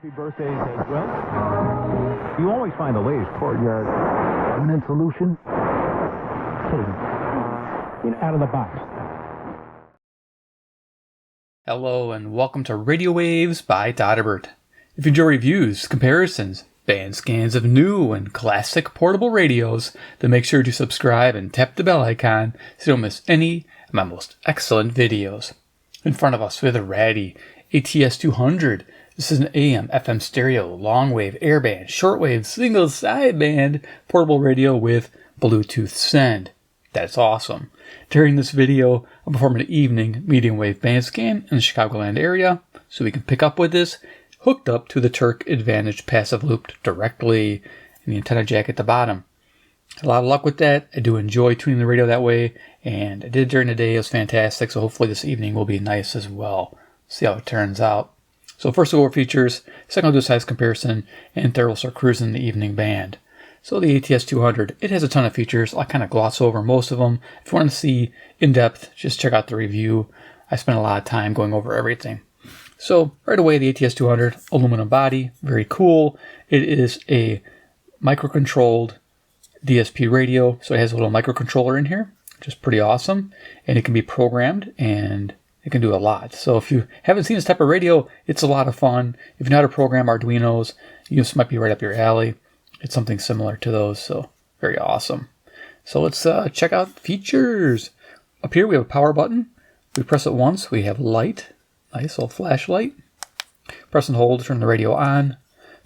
Happy birthdays as well. You always find the latest courtyard permanent solution. Out of the box. Hello and welcome to Radio Waves by Todderbert. If you enjoy reviews, comparisons, band scans of new and classic portable radios, then make sure to subscribe and tap the bell icon so you don't miss any of my most excellent videos. In front of us we have the Raddy ATS200. This is an AM, FM stereo, long wave, airband, shortwave, single sideband portable radio with Bluetooth send. That's awesome. During this video, I'm performing an evening medium wave band scan in the Chicagoland area, so we can pick up with this hooked up to the Terk Advantage Passive Loop directly in the antenna jack at the bottom. A lot of luck with that. I do enjoy tuning the radio that way, and I did it during the day. It was fantastic, so hopefully this evening will be nice as well. See how it turns out. So first we'll go over features, second I'll do a size comparison, and third we'll start cruising the evening band. So the ATS200, it has a ton of features. I'll kind of gloss over most of them. If you want to see in depth, just check out the review. I spent a lot of time going over everything. So right away, the ATS200, aluminum body, very cool. It is a microcontrolled DSP radio, so it has a little microcontroller in here, which is pretty awesome. And it can be programmed, and it can do a lot. So if you haven't seen this type of radio, it's a lot of fun. If you know how to program Arduinos, this might be right up your alley. It's something similar to those, so very awesome. So let's check out features. Up here we have a power button. We press it once, we have light, nice little flashlight. Press and hold to turn the radio on.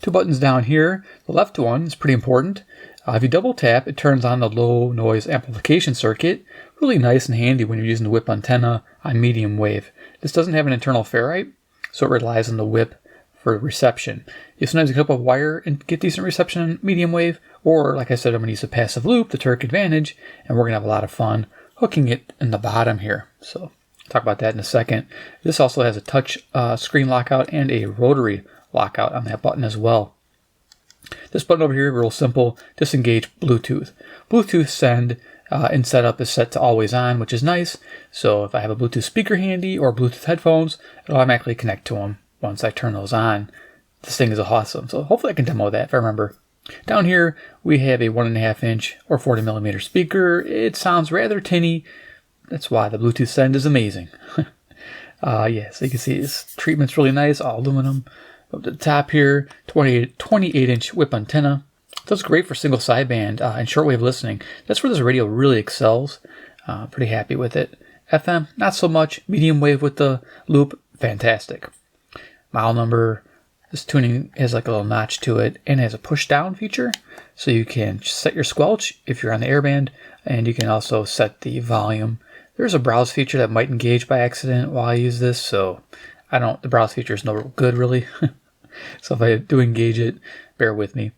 Two buttons down here. The left one is pretty important. If you double tap, it turns on the low noise amplification circuit. Really nice and handy when you're using the whip antenna on medium wave. This doesn't have an internal ferrite, so it relies on the whip for reception. You sometimes can hook up a wire and get decent reception on medium wave, or like I said, I'm going to use a passive loop, the Terk Advantage, and we're going to have a lot of fun hooking it in the bottom here. So I'll talk about that in a second. This also has a touch screen lockout and a rotary lockout on that button as well. This button over here, real simple, disengage Bluetooth. Bluetooth send and setup is set to always on, which is nice. So if I have a Bluetooth speaker handy or Bluetooth headphones, it'll automatically connect to them once I turn those on. This thing is awesome. So hopefully I can demo that if I remember. Down here, we have a 1.5 inch or 40 millimeter speaker. It sounds rather tinny. That's why the Bluetooth send is amazing. Yeah, so you can see this treatment's really nice, all aluminum. Up to the top here, 28 inch whip antenna. So it's great for single sideband and shortwave listening. That's where this radio really excels. Pretty happy with it. FM, not so much. Medium wave with the loop, fantastic. Model number, this tuning has like a little notch to it and has a push down feature. So you can set your squelch if you're on the airband, and you can also set the volume. There's a browse feature that might engage by accident while I use this, so the browse feature is no good really. So if I do engage it, bear with me.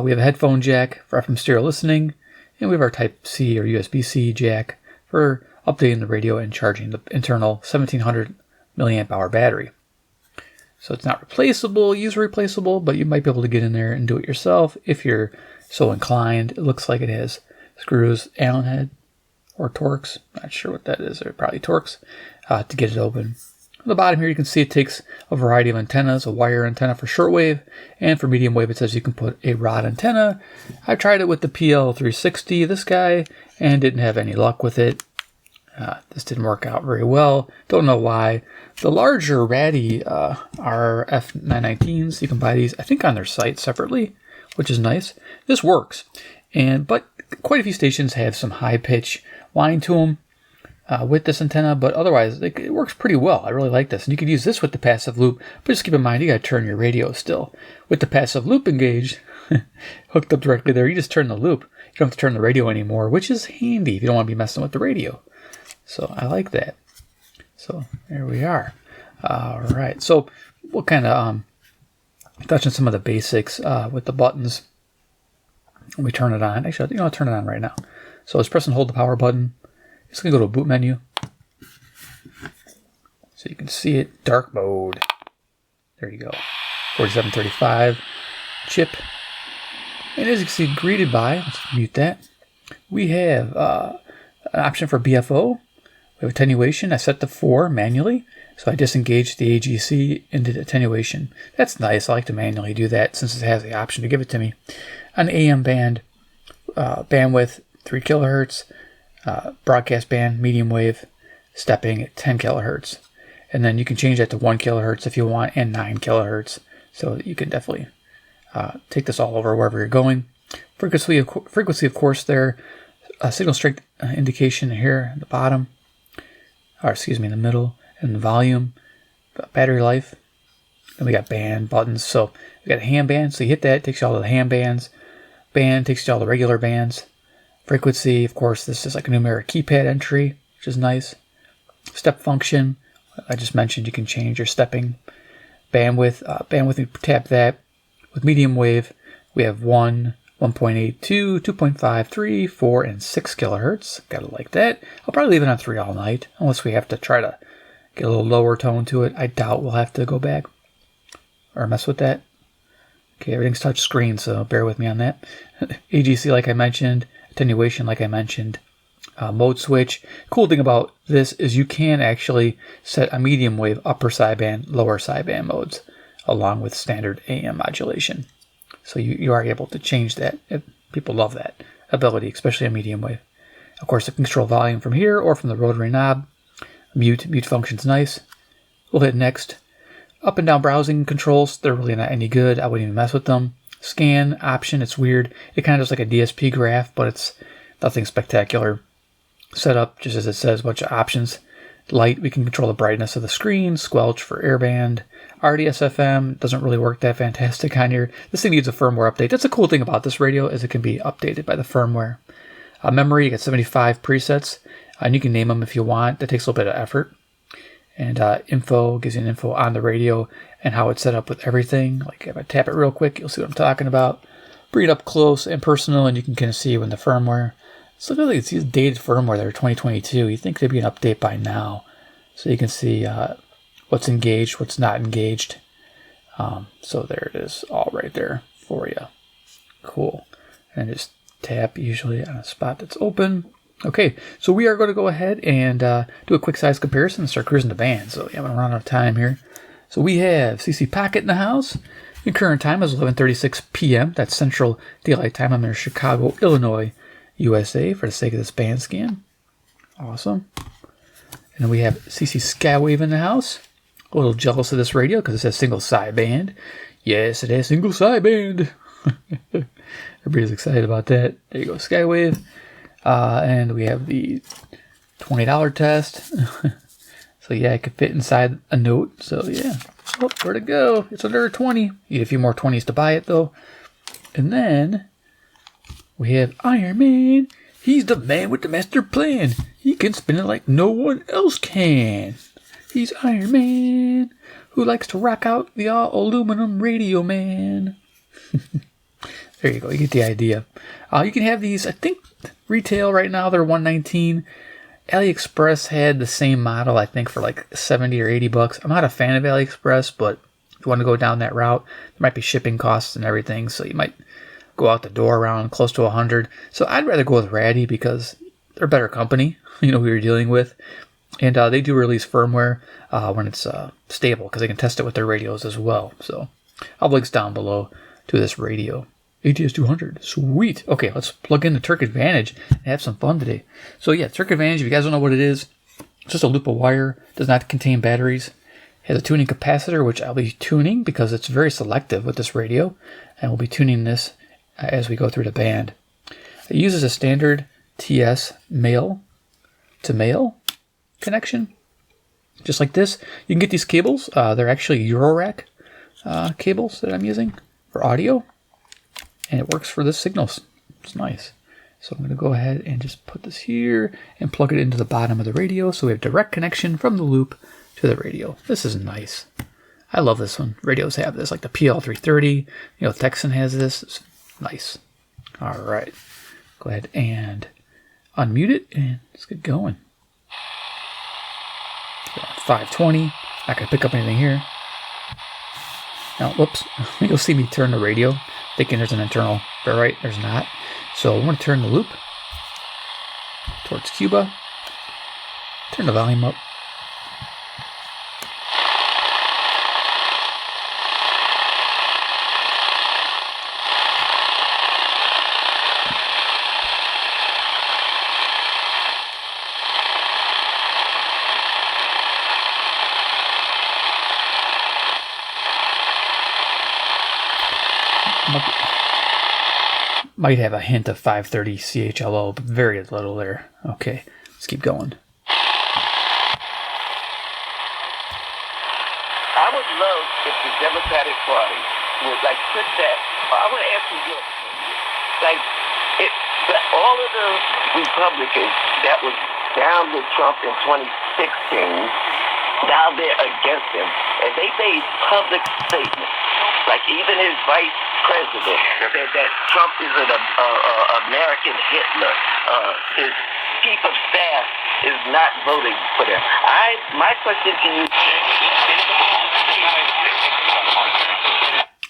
We have a headphone jack for FM stereo listening, and we have our Type-C or USB-C jack for updating the radio and charging the internal 1700 milliamp hour battery. So it's not replaceable, user replaceable, but you might be able to get in there and do it yourself if you're so inclined. It looks like it has screws, Allen head, or Torx. Not sure what that is. They're probably Torx to get it open. On the bottom here, you can see it takes a variety of antennas, a wire antenna for shortwave, and for medium wave, it says you can put a rod antenna. I tried it with the PL-360, this guy, and didn't have any luck with it. This didn't work out very well. Don't know why. The larger Raddy are F919s. You can buy these, I think, on their site separately, which is nice. This works, but quite a few stations have some high pitch whine to them with this antenna, but otherwise it works pretty well. I really like this, and you could use this with the passive loop, but just keep in mind you got to turn your radio still. With the passive loop engaged, hooked up directly there, you just turn the loop. You don't have to turn the radio anymore, which is handy if you don't want to be messing with the radio. So I like that. So there we are. All right. So we'll kind of touch on some of the basics with the buttons. When we turn it on. Actually, I think I'll turn it on right now. So let's press and hold the power button. It's going to go to a boot menu. So you can see it. Dark mode. There you go. 4735 chip. And as you can see, greeted by, let's mute that. We have an option for BFO. We have attenuation. I set to 4 manually. So I disengaged the AGC and did attenuation. That's nice. I like to manually do that since it has the option to give it to me. On the AM band, bandwidth 3 kilohertz, broadcast band, medium wave, stepping at 10 kilohertz. And then you can change that to 1 kilohertz if you want, and 9 kilohertz. So you can definitely take this all over wherever you're going. Frequency, of course, there. Signal strength indication here at the bottom, or excuse me, in the middle, and the volume, battery life. Then we got band buttons. So we got a ham band. So you hit that, it takes you all to the ham bands. Band takes you to all the regular bands. Frequency, of course, this is like a numeric keypad entry, which is nice. Step function, I just mentioned you can change your stepping. Bandwidth, you tap that. With medium wave, we have 1, 1.82, 2.5, 3, 4, and 6 kilohertz. Gotta like that. I'll probably leave it on 3 all night, unless we have to try to get a little lower tone to it. I doubt we'll have to go back or mess with that. Okay, everything's touch screen, so bear with me on that. AGC, like I mentioned. Attenuation, like I mentioned. Mode switch. Cool thing about this is you can actually set a medium wave upper sideband, lower sideband modes, along with standard AM modulation. So you are able to change that. People love that ability, especially a medium wave. Of course, you can control volume from here or from the rotary knob. Mute function's nice. We'll hit next. Up and down browsing controls, they're really not any good. I wouldn't even mess with them. Scan option, it's weird. It kind of looks like a DSP graph, but it's nothing spectacular. Setup, just as it says, a bunch of options. Light, we can control the brightness of the screen. Squelch for airband. RDS-FM doesn't really work that fantastic on here. This thing needs a firmware update. That's a cool thing about this radio, is it can be updated by the firmware. Memory, you got 75 presets, and you can name them if you want. That takes a little bit of effort. And info gives you an info on the radio and how it's set up with everything. Like if I tap it real quick, you'll see what I'm talking about. Bring it up close and personal, and you can kind of see when the firmware. So look at it's dated firmware there, 2022. You think there'd be an update by now, so you can see what's engaged, what's not engaged. So there it is, all right there for you. Cool. And just tap usually on a spot that's open. Okay, so we are going to go ahead and do a quick size comparison and start cruising the band. So yeah, I'm going to run out of time here. So we have CC Pocket in the house. The current time is 11:36 p.m. That's Central Daylight Time. I'm in Chicago, Illinois, USA, for the sake of this band scan. Awesome. And then we have CC Skywave in the house. A little jealous of this radio because it says single sideband. Yes, it has single sideband. Everybody's excited about that. There you go, Skywave. And we have the $20 test. So yeah, it could fit inside a note. So yeah, oh, where'd it go? It's under 20. Need a few more 20s to buy it though. And then we have Iron Man. He's the man with the master plan. He can spin it like no one else can. He's Iron Man, who likes to rock out the all-aluminum radio man. There you go. You get the idea. You can have these, I think, retail right now. They're $119. AliExpress had the same model, I think, for like 70 or 80 bucks. I'm not a fan of AliExpress, but if you want to go down that route, there might be shipping costs and everything, so you might go out the door around close to 100. So I'd rather go with Raddy because they're a better company, you know, who you're dealing with. And they do release firmware when it's stable, because they can test it with their radios as well. So I'll have links down below to this radio. ATS200. Sweet. Okay, let's plug in the Terk Advantage and have some fun today. So yeah, Terk Advantage, if you guys don't know what it is, it's just a loop of wire. Does not contain batteries. It has a tuning capacitor, which I'll be tuning because it's very selective with this radio. And we'll be tuning this as we go through the band. It uses a standard TS male-to-male connection. Just like this. You can get these cables. They're actually Eurorack cables that I'm using for audio. And it works for this signal. It's nice. So I'm going to go ahead and just put this here and plug it into the bottom of the radio. So we have direct connection from the loop to the radio. This is nice. I love this one. Radios have this, like the PL-330. You know, Tecsun has this. It's nice. All right. Go ahead and unmute it and let's get going. 520. Not going to pick up anything here. Now, whoops. You'll see me turn the radio, thinking there's an internal, but right, there's not. So I'm going to turn the loop towards Cuba. Turn the volume up. Might have a hint of 530 CHLO, but very little there. Okay, let's keep going. I would love if the Democratic Party would like put that. I would ask you your opinion. Like, all of the Republicans that was down with Trump in 2016, now they're against him, and they made public statements. Like even his vice president said that Trump is an American Hitler. His chief of staff is not voting for them. My question to you.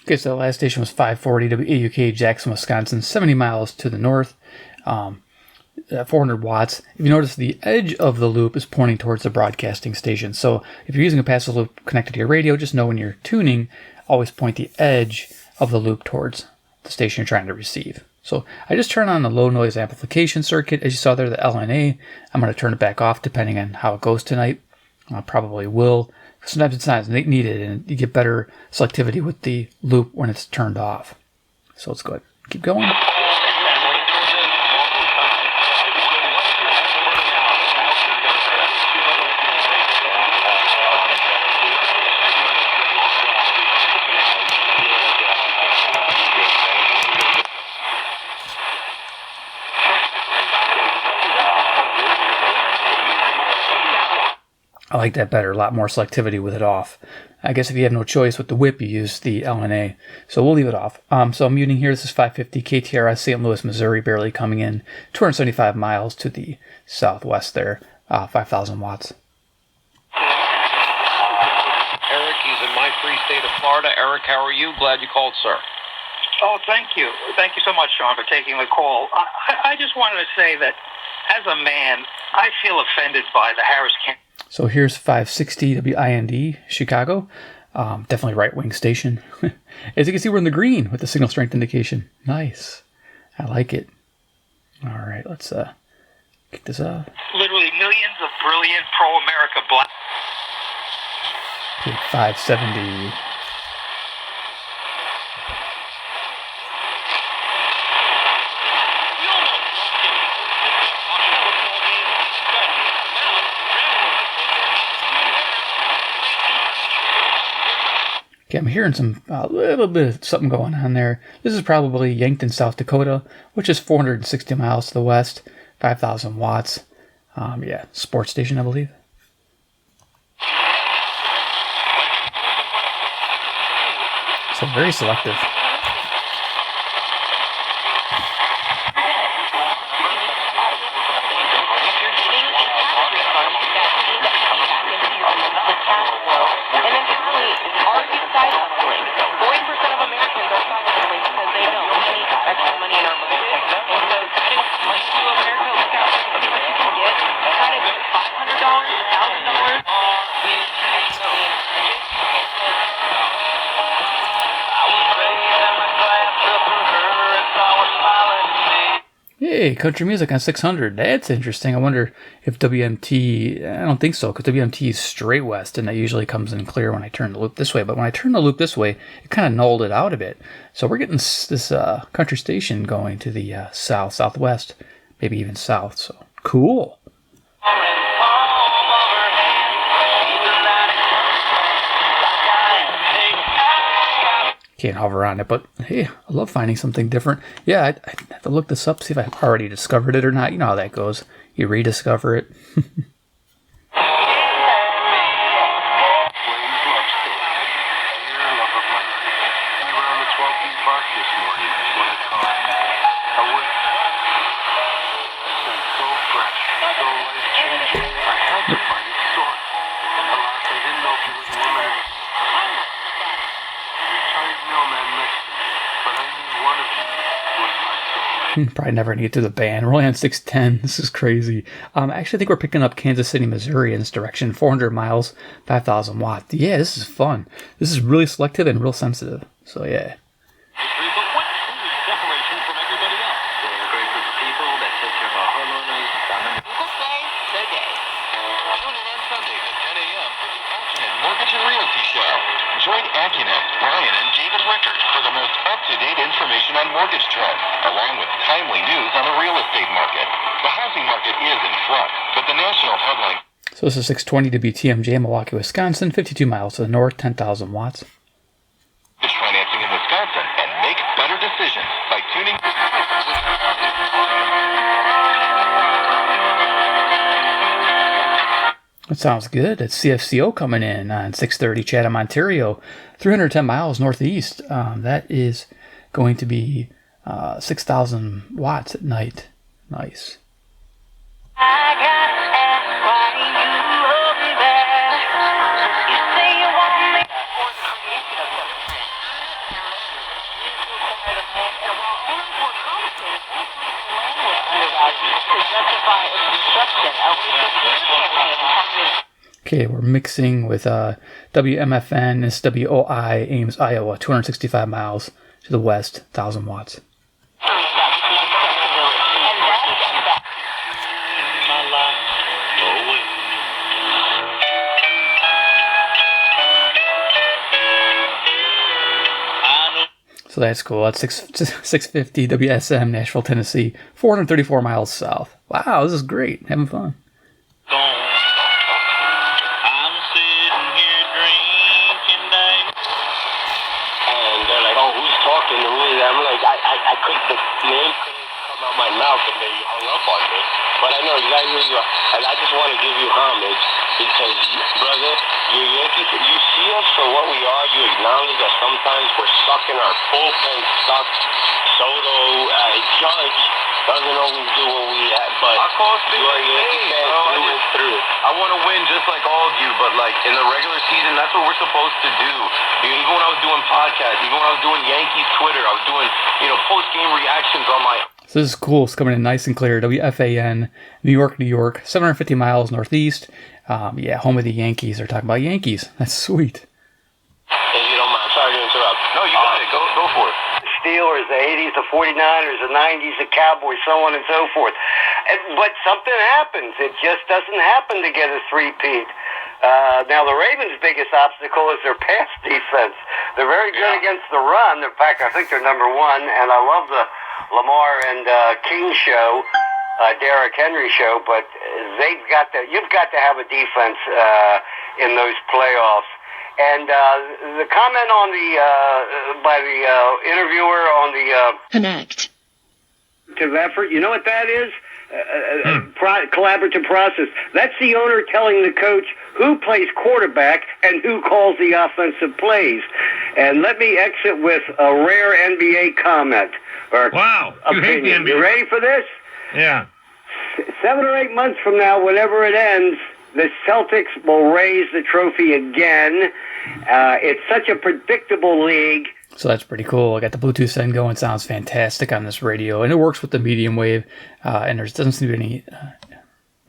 Okay, so the last station was 540 WAUK, Jackson, Wisconsin, 70 miles to the north, 400 watts. If you notice, the edge of the loop is pointing towards the broadcasting station. So if you're using a passive loop connected to your radio, just know when you're tuning, always point the edge of the loop towards the station you're trying to receive. So I just turned on the low noise amplification circuit. As you saw there, the LNA. I'm going to turn it back off depending on how it goes tonight. I probably will. Sometimes it's not needed, and you get better selectivity with the loop when it's turned off. So let's go ahead. Keep going. I like that better, a lot more selectivity with it off. I guess if you have no choice with the whip, you use the LNA. So we'll leave it off. So I'm muting here. This is 550 KTRS, St. Louis, Missouri, barely coming in. 275 miles to the southwest there, 5,000 watts. Eric, he's in my free state of Florida. Eric, how are you? Glad you called, sir. Oh, thank you. Thank you so much, Sean, for taking the call. I just wanted to say that as a man, I feel offended by the Harris campaign. So here's 560 WIND, Chicago. Definitely right-wing station. As you can see, we're in the green with the signal strength indication. Nice. I like it. All right, let's kick this off. Literally millions of brilliant pro-America black. Okay, 570. Okay, I'm hearing a little bit of something going on there. This is probably Yankton, South Dakota, which is 460 miles to the west, 5,000 watts. Yeah, sports station, I believe. So very selective. Hey, country music on 600. That's interesting. I wonder if WMT, I don't think so, because WMT is straight west, and that usually comes in clear when I turn the loop this way. But when I turn the loop this way, it kind of nulled it out a bit. So we're getting this country station going to the south, southwest, maybe even south. So cool. Can't hover on it, but hey, I love finding something different. Yeah, I'd have to look this up, see if I've already discovered it or not. You know how that goes. You rediscover it. Probably never need to do the band. We're only on 610. This is crazy. Actually, I think we're picking up Kansas City, Missouri in this direction. 400 miles, 5,000 watts. Yeah, this is fun. This is really selective and real sensitive. So, yeah. Join Accunet, Ryan, and David Rickard for the most up-to-date information. mortgage trends, along with timely news on the real estate market. The housing market is in front, but the national headline... So this is 620 WTMJ, Milwaukee, Wisconsin, 52 miles to the north, 10,000 watts. Financing in Wisconsin, and make better decisions by tuning... That sounds good. It's CFCO coming in on 630 Chatham, Ontario, 310 miles northeast. That is going to be 6,000 watts at night. Nice. Okay, we're mixing with WMFN, SWOI, Ames, Iowa, 265 miles to the west, 1,000 watts. So that's cool. That's 650 WSM, Nashville, Tennessee, 434 miles south. Wow, this is great. Having fun. I'm sitting here drinking, Dave. And they're like, "Oh, who's talking to me?" I'm like, I couldn't, the name couldn't come out my mouth, and they hung up on me. But I know exactly who you are, and I just want to give you homage because, brother, you're Yankees. You see us for what we are. You acknowledge that sometimes we're stuck in our bullpen, stuck. Soto, Judge doesn't always do what we have, but I call it you are Yankee fan through and through. I want to win just like all of you, but like in the regular season, that's what we're supposed to do. Even when I was doing podcasts, even when I was doing Yankees Twitter, I was doing, post-game reactions on my... So this is cool. It's coming in nice and clear. WFAN, New York, 750 miles northeast. Home of the Yankees. They're talking about Yankees. That's sweet. If you don't mind, sorry to interrupt. No, you got it. Go for it. Steelers, the 80s, the 49ers, the 90s, the Cowboys, so on and so forth. But something happens. It just doesn't happen to get a three-peat. Now, the Ravens' biggest obstacle is their pass defense. They're very good against the run. In fact, I think they're number one, and I love the Lamar and King show, Derrick Henry show, but you've got to have a defense in those playoffs. And the comment on by the interviewer on the Connect effort, you know what that is? Collaborative process. That's the owner telling the coach who plays quarterback and who calls the offensive plays. And let me exit with a rare NBA comment. Wow, you hate the NBA. You ready for this? Yeah. 7 or 8 months from now, whenever it ends, the Celtics will raise the trophy again. It's such a predictable league. So that's pretty cool. I got the Bluetooth setting going. Sounds fantastic on this radio. And it works with the medium wave. And there doesn't seem to be any,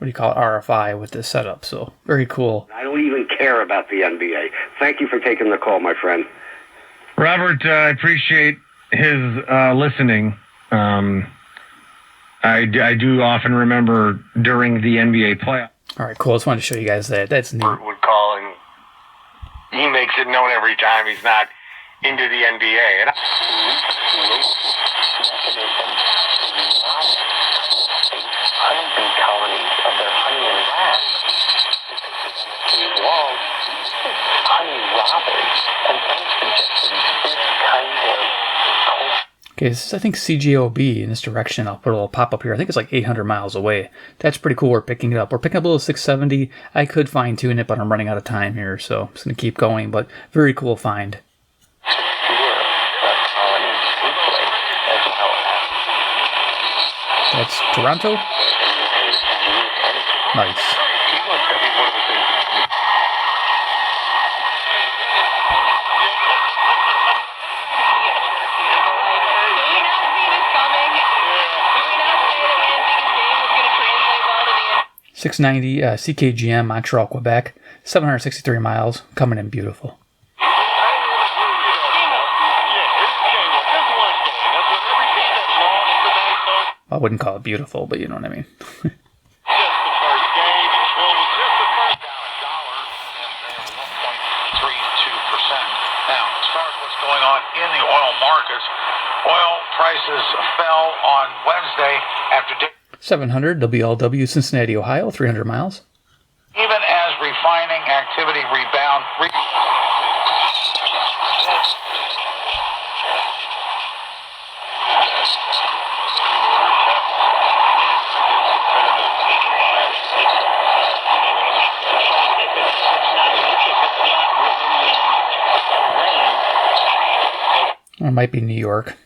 RFI with this setup. So very cool. I don't even care about the NBA. Thank you for taking the call, my friend. Robert, I appreciate his listening. I do often remember during the NBA playoffs. All right, cool. I just wanted to show you guys that. That's neat. Would call, and he makes it known every time he's not into the NBA. And Honeybee colonies of their honey and wax. Walls, honey robbers, and things suggesting this kind of Okay, this is, I think, CJOB in this direction. I'll put a little pop-up here. I think it's like 800 miles away. That's pretty cool. We're picking it up. We're picking up a little 670. I could fine-tune it, but I'm running out of time here, so I'm just going to keep going. But very cool find. That's Toronto. Nice. .690 CKGM, Montreal, Quebec, 763 miles, coming in beautiful. I wouldn't call it beautiful, but you know what I mean. Now, as far as what's going going on in the oil markets. Oil prices fell on Wednesday after 700 WLW, Cincinnati, Ohio, 300 miles. even as refining activity rebound. Or it might be New York.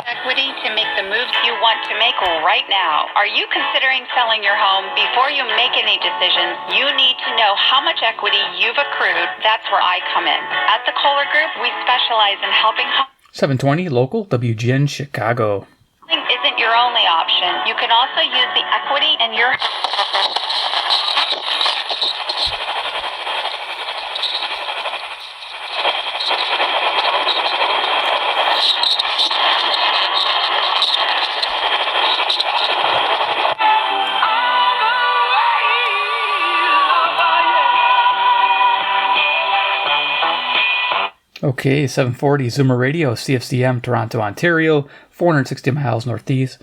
Equity to make the moves you want to make right now. Are you considering selling your home? Before you make any decisions, you need to know how much equity you've accrued. That's where I come in. At the Kohler Group, we specialize in helping 720 local WGN Chicago. Isn't your only option. You can also use the equity in your Okay, 740 Zoomer Radio, CFCM, Toronto, Ontario, 460 miles northeast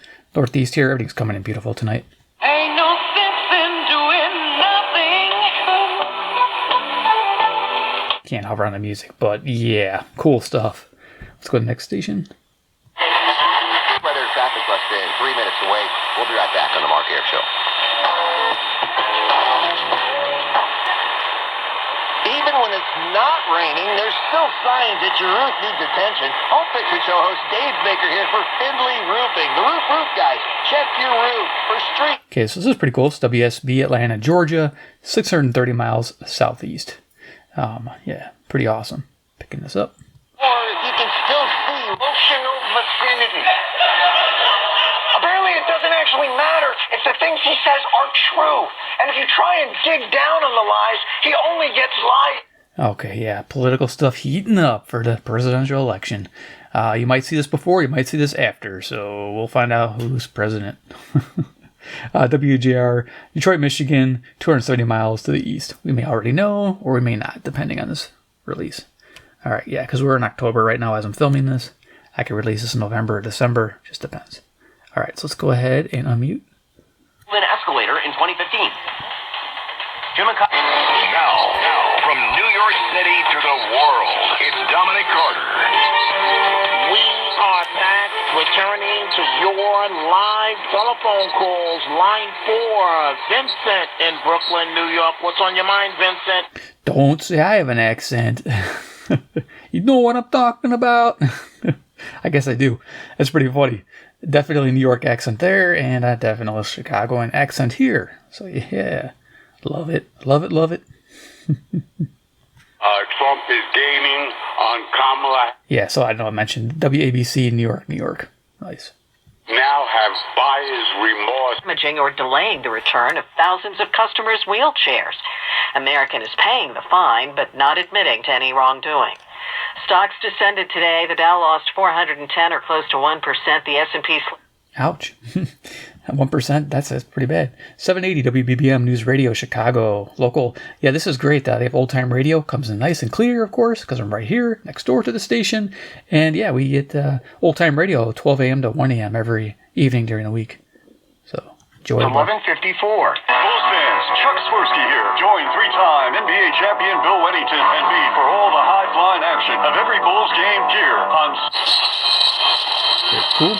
here. Everything's coming in beautiful tonight. Ain't no sense in doing nothing. Can't hover on the music, but yeah, cool stuff. Let's go to the next station. Weather traffic less than 3 minutes away. We'll be right back on the Mark Air Show. Even when it's not raining, there's still signs that your roof needs attention. Home Picture Show host Dave Baker here for Findlay Roofing. The roof guys. Check your roof for street. Okay, so this is pretty cool. It's WSB, Atlanta, Georgia, 630 miles southeast. Yeah, pretty awesome. Picking this up. Or if you can still see emotional vicinity. Apparently it doesn't actually matter if the things he says are true. And if you try and dig down on the lies, he only gets lies. Okay, yeah, political stuff heating up for the presidential election. You might see this before, you might see this after, so we'll find out who's president. WGR, Detroit, Michigan, 270 miles to the east. We may already know, or we may not, depending on this release. All right, yeah, because we're in October right now as I'm filming this. I could release this in November or December, just depends. All right, so let's go ahead and unmute. An escalator in 2015. Now, from New York City to the world, it's Dominic Carter. We are back, returning to your live telephone calls. Line 4, Vincent in Brooklyn, New York. What's on your mind, Vincent? Don't say I have an accent. You know what I'm talking about? I guess I do. That's pretty funny. Definitely New York accent there, and a definitely Chicagoan accent here. So yeah, love it, love it, love it. Trump is gaming on Kamala. Yeah, so I know I mentioned WABC, New York, New York. Nice. Now have buyer's remorse. damaging or delaying the return of thousands of customers' wheelchairs. American is paying the fine, but not admitting to any wrongdoing. Stocks descended today. The Dow lost 410 or close to 1%. The S&P... Ouch. 1%, that's pretty bad. 780 WBBM News Radio, Chicago, local. Yeah, this is great. They have old-time radio. Comes in nice and clear, of course, because I'm right here, next door to the station. And yeah, we get old-time radio, 12 a.m. to 1 a.m. every evening during the week. So, enjoy. 11:54. Bulls fans, Chuck Swirsky here. Join three-time NBA champion Bill Wennington and me for all the high-flying action of every Bulls game here on... Very cool.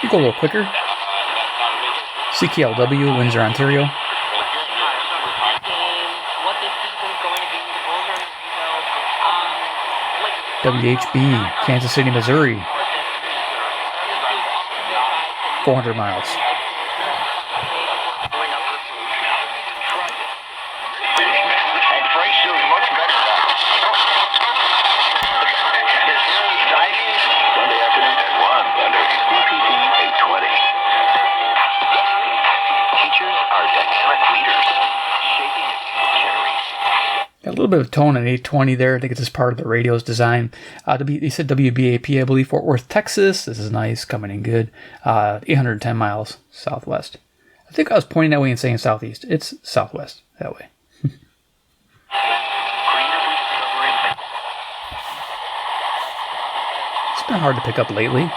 You go a little quicker. CKLW, Windsor, Ontario. WHB, Kansas City, Missouri. 400 miles. And Frank's doing much better now. Sunday afternoon at 1 under CPT 820. Teachers are dynamic leaders, shaping generations. Got a little bit of tone in 820 there. I think it's just part of the radio's design. They said WBAP, I believe, Fort Worth, Texas. This is nice, coming in good. 810 miles southwest. I think I was pointing that way and saying southeast. It's southwest, that way. They're hard to pick up lately. A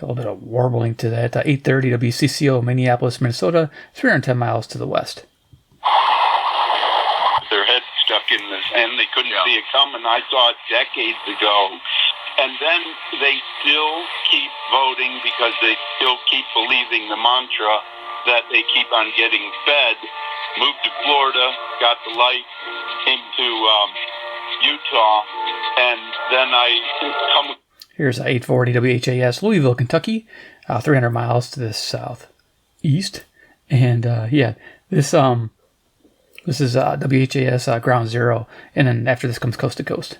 little bit of warbling to that. 830 WCCO, Minneapolis, Minnesota, 310 miles to the west. Their head stuck in the sand. They couldn't see it coming. I saw it decades ago. And then they still keep voting because they still keep believing the mantra that they keep on getting fed. Moved to Florida, got the light, came to Utah, and then I come. Here's 840 WHAS, Louisville, Kentucky, 300 miles to the southeast. And this is WHAS Ground Zero, and then after this comes Coast to Coast.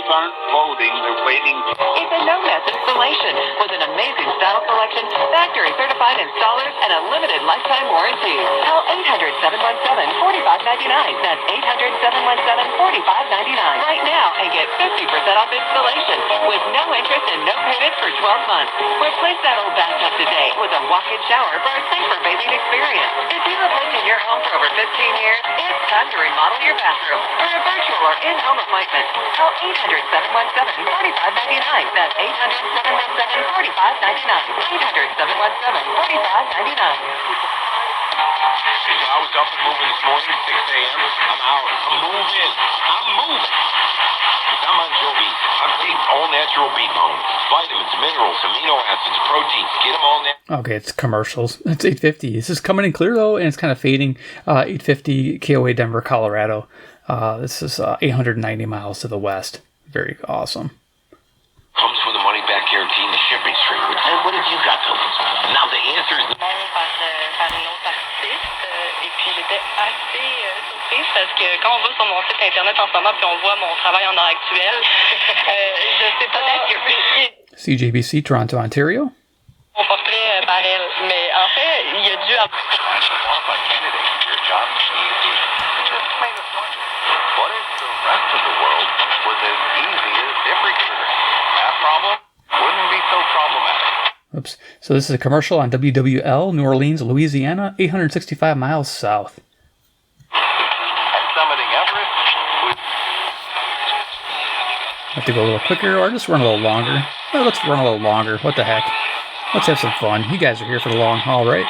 Aren't voting, they're waiting. It's a no-mess installation with an amazing style selection, factory certified installers, and a limited lifetime warranty. Call 800-717-4599. That's 800-717-4599 right now and get 50% off installation with no interest and no payment for 12 months. Replace that old bathtub today with a walk-in shower for a safer bathing experience. If you have lived in your home for over 15 years, it's time to remodel your bathroom for a virtual or in-home appointment. Call 800-717-4599. That's 800-717-4599. 800-717-4599. I was up and moving this morning, 6 a.m. I'm out. I'm moving. I'm on Joby. I'm taking all natural beet bones, vitamins, minerals, amino acids, proteins. Get them all natural. Okay, it's commercials. It's 850. This is coming in clear, though, and it's kind of fading. 850 KOA Denver, Colorado. This is 890 miles to the west. Very awesome. Comes with a money-back guarantee and the shipping stream. And what have you got to lose? Now the answer is... Et puis j'étais assez surprise parce que quand on va sur mon site internet en ce moment puis on voit mon travail en heure actuelle, je sais pas CJBC, Toronto, Ontario. mon portrait par elle, mais en fait, il y a dû avoir... What if the rest of the world was as easy as ZipRecruiter? That problem wouldn't be so problematic. Oops. So this is a commercial on WWL, New Orleans, Louisiana, 865 miles south. And summiting Everest would... Have to go a little quicker or just run a little longer. Well, let's run a little longer. What the heck? Let's have some fun. You guys are here for the long haul, right?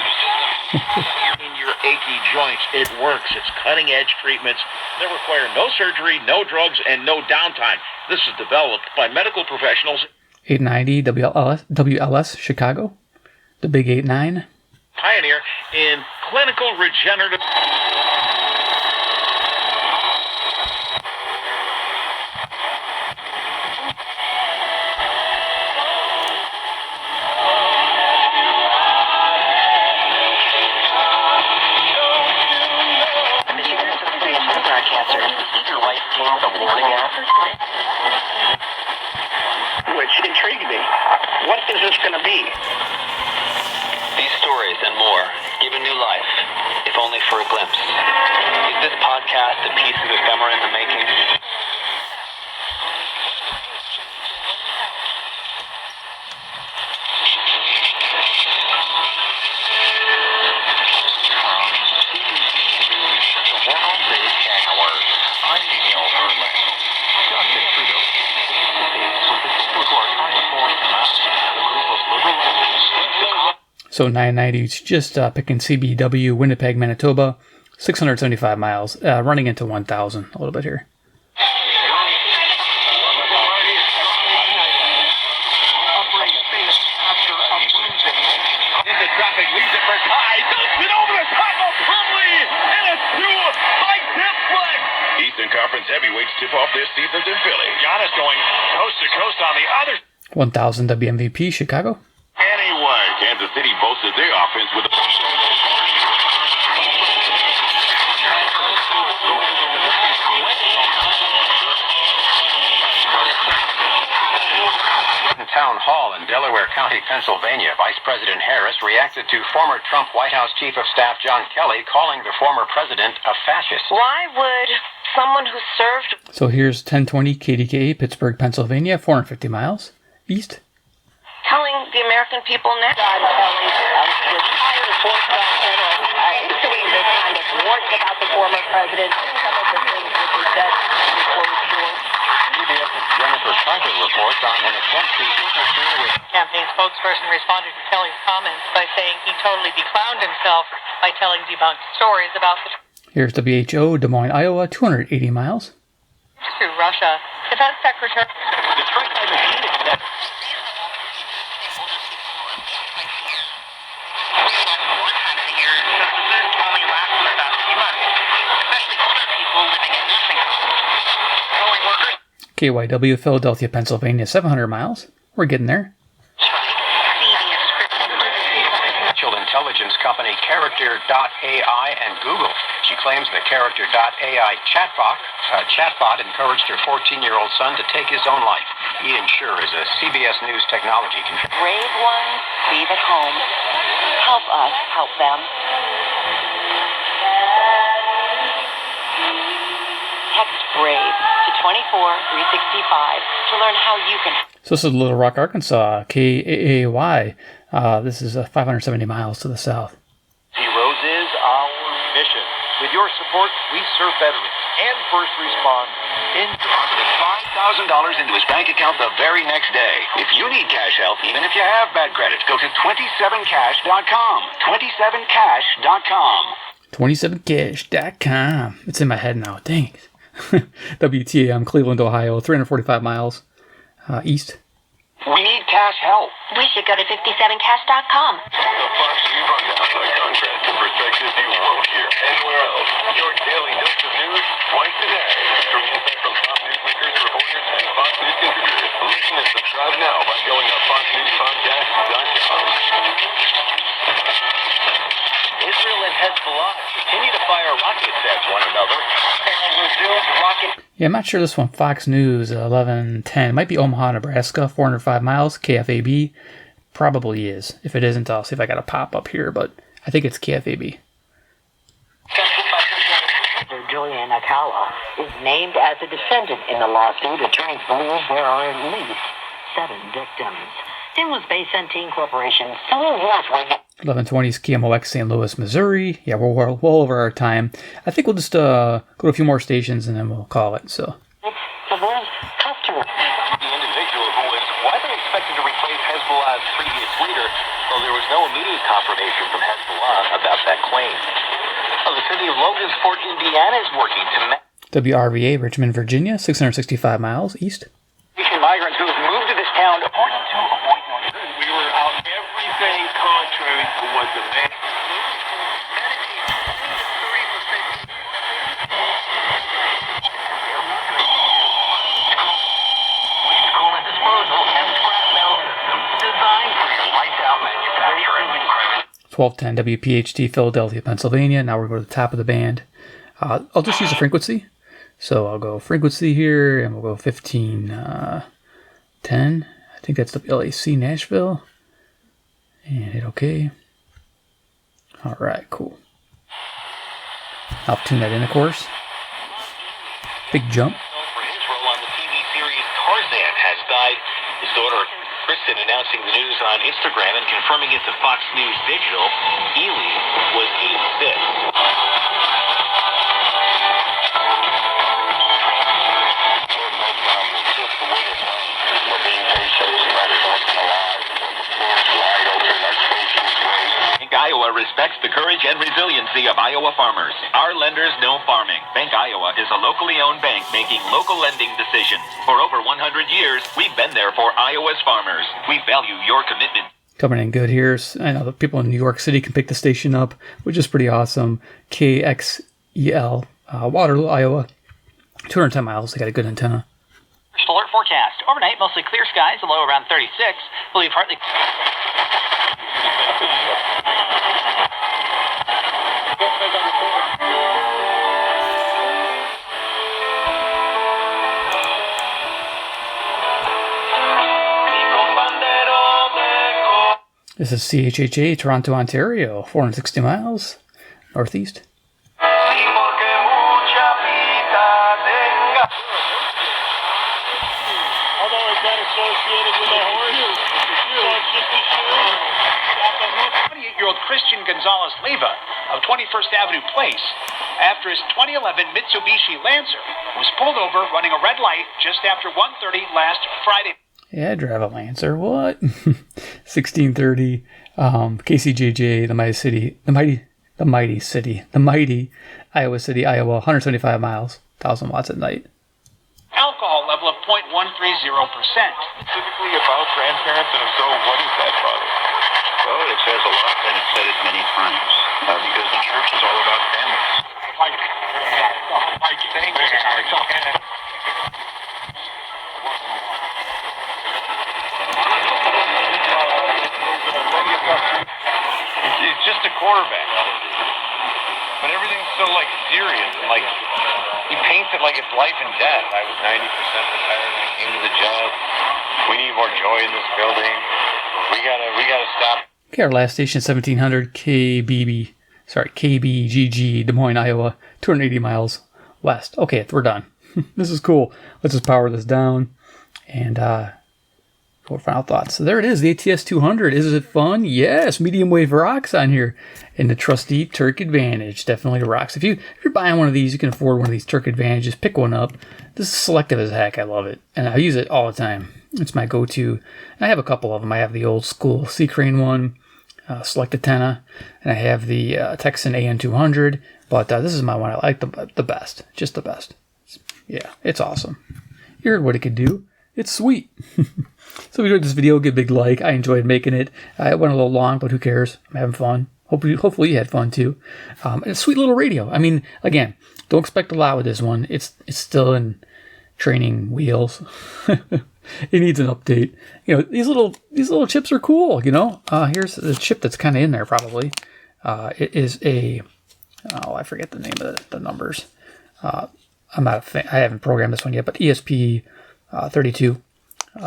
In your achy joints, it works. It's cutting-edge treatments that require no surgery, no drugs, and no downtime. This is developed by medical professionals. 890 WLS, Chicago. The big 89. Pioneer in clinical regenerative... Which intrigued me. What is this going to be? These stories and more given new life, if only for a glimpse. Is this podcast a piece of ephemera in the making? So 990, just picking CBW, Winnipeg, Manitoba, 675 miles, running into 1,000 a little bit here. Into traffic, leads it for Ty. Dumps it over the top of Plumlee, and a two-high tip flex. Eastern Conference heavyweights tip off their seasons in Philly. Giannis going coast to coast on the other. 1,000 WMVP, Chicago. Anyway, Kansas City boasted their offense with a... Town Hall in Delaware County, Pennsylvania, Vice President Harris reacted to former Trump White House Chief of Staff John Kelly calling the former president a fascist. Why would someone who served... So here's 1020 KDKA, Pittsburgh, Pennsylvania, 450 miles east. telling the American people now? John Kelly, retired four-star general, issuing this kind of warning about the former president. Some of the things that he said closed doors. CBS's Jennifer Carter reports on an attempt to interfere with... Campaign spokesperson responded to Kelly's comments by saying he totally declowned himself by telling debunked stories about the... Here's WHO, Des Moines, Iowa, 280 miles. ...to Russia. Defense Secretary... Detroit by machine except... KYW, Philadelphia, Pennsylvania, 700 miles. We're getting there. Financial intelligence company Character.ai and Google. She claims the Character.ai chatbot encouraged her 14-year-old son to take his own life. Ian Schur is a CBS News technology contributor. Brave ones, leave at home. Help us help them. Text BRAVE to 24365 to learn how you can... So this is Little Rock, Arkansas, KAAY. This is 570 miles to the south. Heroes is our mission. With your support, we serve veterans and first responders. Deposited $5,000 into his bank account the very next day. If you need cash help, even if you have bad credit, go to 27cash.com. 27cash.com. 27cash.com. It's in my head now. Dang it. WTAM, Cleveland, Ohio, 345 miles east. We need cash help. We should go to 57cash.com. The Fox News Rundown, a contrast to perspective you won't hear anywhere else. Your daily dose of news twice a day. Featuring insight from top newsmakers, reporters, and Fox News contributors. Listen and subscribe now by going to foxnewspodcast.com. Israel and Hezbollah continue to fire rockets at one another. Resumed rocket... Yeah, I'm not sure this one. Fox News, 1110. It might be Omaha, Nebraska, 405 miles, KFAB. Probably is. If it isn't, I'll see if I got a pop-up here, but I think it's KFAB. Julian Akala is named as a defendant in the lawsuit. Attorneys believe there are at least 7 victims. Inland Space Centene Corporation still worth 1120 is KMOX St. Louis, Missouri. Yeah, we're well over our time. I think we'll just go to a few more stations and then we'll call it. So. The customer. The individual who was widely expected to replace Hezbollah's previous leader, though there was no immediate confirmation from Hezbollah about that claim. The city of Logansport, Indiana is working to... WRVA, Richmond, Virginia, 665 miles east. Migrants who have moved to this town, according to a point we were out everything contrary to what the man... Coolant disposal and scrap metal designed for your lights-out manufacturing. 1210 WPHT, Philadelphia, Pennsylvania. Now we're going to the top of the band. I'll just use a frequency. So I'll go frequency here, and we'll go 1510. I think that's WLAC Nashville. And hit OK. All right, cool. I'll tune that in, of course. Big jump. For his role on the TV series Tarzan has died. His daughter Kristen announcing the news on Instagram and confirming it to Fox News Digital. Ely was 86. Iowa respects the courage and resiliency of Iowa farmers. Our lenders know farming. Bank Iowa is a locally owned bank making local lending decisions. For over 100 years, we've been there for Iowa's farmers. We value your commitment. Coming in good here. I know the people in New York City can pick the station up, which is pretty awesome. KXEL, Waterloo, Iowa. 210 miles. They got a good antenna. Alert forecast. Overnight, mostly clear skies, a low around 36. Believe partly... This is CHHA, Toronto, Ontario, 460 miles northeast. Although it's not associated with a horse, so of Christian Gonzalez Leyva of 21st Avenue Place after his 2011 Mitsubishi Lancer was pulled over running a red light just after 1:30 last Friday. Yeah, I drive a Lancer. What? 1630, KCJJ, the mighty Iowa City, Iowa, 175 miles, 1,000 watts at night. Alcohol level of 0.130%. Specifically about grandparents, and if so, what is that, Father? Well, it says a lot, and it's said it many times, because the church is all about families. It's just a quarterback. But everything's so, like, serious, and, like, he paints it like it's life and death. I was 90% retired when I came to the job. We need more joy in this building. We gotta stop. Okay, our last station is 1700 KBGG, Des Moines, Iowa, 280 miles west. Okay, we're done. This is cool. Let's just power this down and go for final thoughts. So there it is, the ATS200. Is it fun? Yes, medium wave rocks on here. And the trusty Terk Advantage definitely rocks. If you're buying one of these, you can afford one of these Terk Advantages. Pick one up. This is selective as heck. I love it, and I use it all the time. It's my go-to. I have a couple of them. I have the old school Sea Crane one, Select Antenna, and I have the Tecsun AN200. But this is my one. I like the best. Just the best. Yeah, it's awesome. You heard what it could do. It's sweet. So if you enjoyed this video, give a big like. I enjoyed making it. It went a little long, but who cares? I'm having fun. Hopefully you had fun too. It's a sweet little radio. I mean, again, don't expect a lot with this one. It's still in training wheels. It needs an update. You know, these little chips are cool. You know, here's the chip that's kind of in there probably. It is a I forget the name of the numbers. I'm not a fan. I haven't programmed this one yet, but ESP32.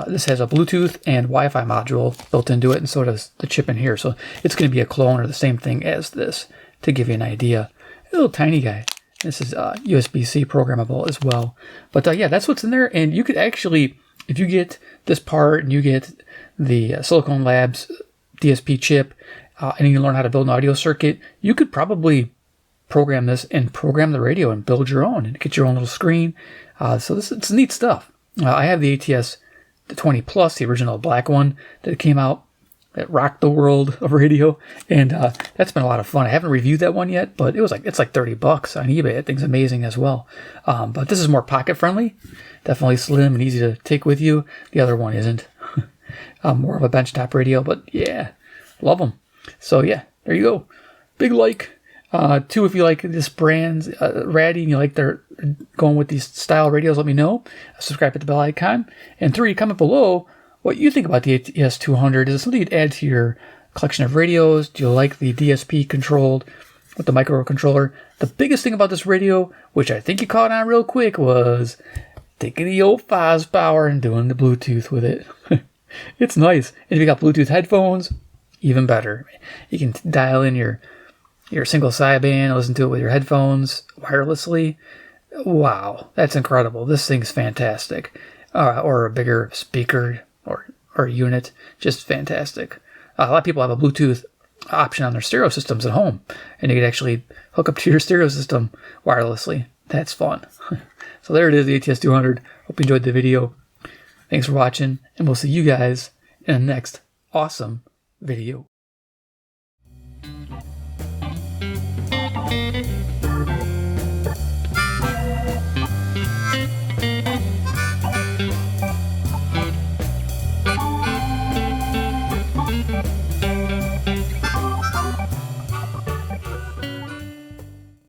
This has a Bluetooth and Wi-Fi module built into it, and so does the chip in here. So it's going to be a clone or the same thing as this, to give you an idea. A little tiny guy. This is USB-C programmable as well. But yeah, that's what's in there. And you could actually, if you get this part and you get the Silicon Labs DSP chip, and you learn how to build an audio circuit, you could probably program this and program the radio and build your own and get your own little screen. So it's neat stuff. I have the ATS20 Plus, the original black one that came out that rocked the world of radio, and that's been a lot of fun. I haven't reviewed that one yet, but it's like $30 on eBay. That thing's amazing as well. But this is more pocket friendly, definitely slim and easy to take with you. The other one isn't. More of a benchtop radio, but yeah, love them. So yeah, there you go. Big like. 2, if you like this brand, Raddy, and you like their going with these style radios, let me know. Subscribe, hit the bell icon. And 3, comment below what you think about the ATS200. Is it something you'd add to your collection of radios? Do you like the DSP controlled with the microcontroller? The biggest thing about this radio, which I think you caught on real quick, was taking the old Foz power and doing the Bluetooth with it. It's nice. And if you got Bluetooth headphones, even better. You can dial in your single sideband, listen to it with your headphones wirelessly. Wow, that's incredible. This thing's fantastic. Or a bigger speaker or unit, just fantastic. A lot of people have a Bluetooth option on their stereo systems at home, and you can actually hook up to your stereo system wirelessly. That's fun. So there it is, the ATS200. Hope you enjoyed the video. Thanks for watching, and we'll see you guys in the next awesome video.